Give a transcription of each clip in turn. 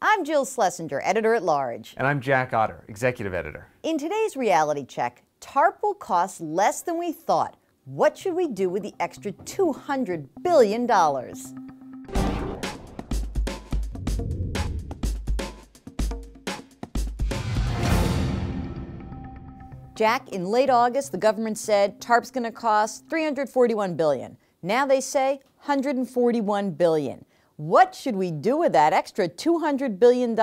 I'm Jill Schlesinger, editor-at-large. And I'm Jack Otter, executive editor. In today's reality check, TARP will cost less than we thought. What should we do with the extra $200 billion? Jack, in late August, the government said TARP's going to cost $341 billion. Now they say $141 billion. What should we do with that extra $200 billion?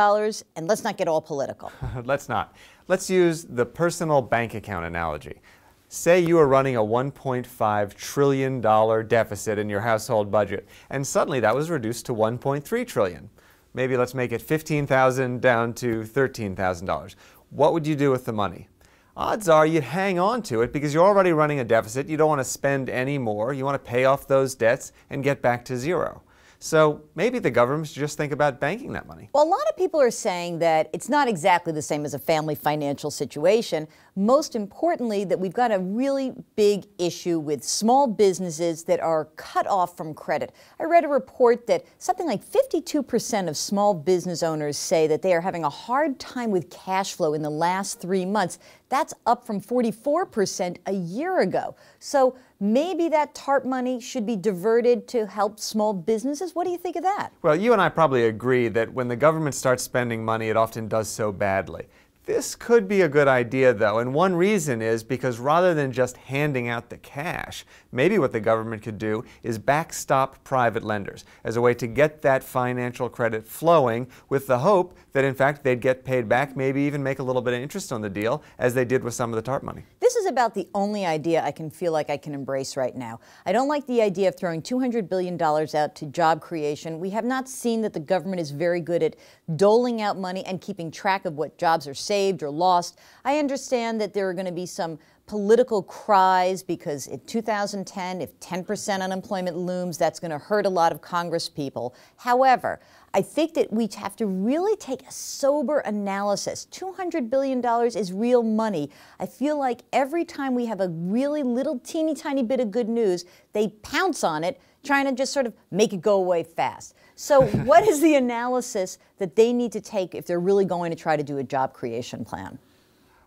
And let's not get all political. Let's not. Let's use the personal bank account analogy. Say you are running a $1.5 trillion deficit in your household budget, and suddenly that was reduced to $1.3 trillion. Maybe let's make it $15,000 down to $13,000. What would you do with the money? Odds are you'd hang on to it because you're already running a deficit. You don't want to spend any more. You want to pay off those debts and get back to zero. So maybe the government should just think about banking that money. Well, a lot of people are saying that it's not exactly the same as a family financial situation. Most importantly, that we've got a really big issue with small businesses that are cut off from credit. I read a report that something like 52% of small business owners say that they are having a hard time with cash flow in the last 3 months. That's up from 44% a year ago. So maybe that TARP money should be diverted to help small businesses. What do you think of that? Well, you and I probably agree that when the government starts spending money, it often does so badly. This could be a good idea, though, and one reason is because rather than just handing out the cash, maybe what the government could do is backstop private lenders as a way to get that financial credit flowing with the hope that, in fact, they'd get paid back, maybe even make a little bit of interest on the deal, as they did with some of the TARP money. This is about the only idea I can feel like I can embrace right now. I don't like the idea of throwing $200 billion out to job creation. We have not seen that the government is very good at doling out money and keeping track of what jobs are saved or lost. I understand that there are going to be some political cries because in 2010, if 10% unemployment looms, that's going to hurt a lot of Congress people. However, I think that we have to really take a sober analysis. $200 billion is real money. I feel like every time we have a really little teeny tiny bit of good news, they pounce on it, trying to just sort of make it go away fast. So what is the analysis that they need to take if they're really going to try to do a job creation plan?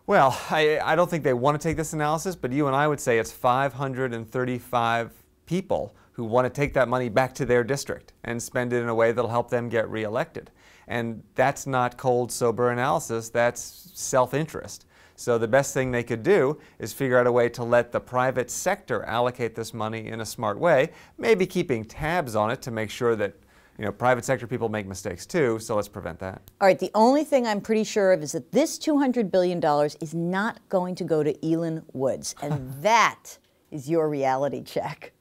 Well, I don't think they want to take this analysis, but you and I would say it's 535 people who want to take that money back to their district and spend it in a way that'll help them get reelected. And that's not cold, sober analysis, that's self-interest. So the best thing they could do is figure out a way to let the private sector allocate this money in a smart way, maybe keeping tabs on it to make sure that private sector people make mistakes too, so let's prevent that. All right, the only thing I'm pretty sure of is that this $200 billion is not going to go to Elin Woods, and that is your reality check.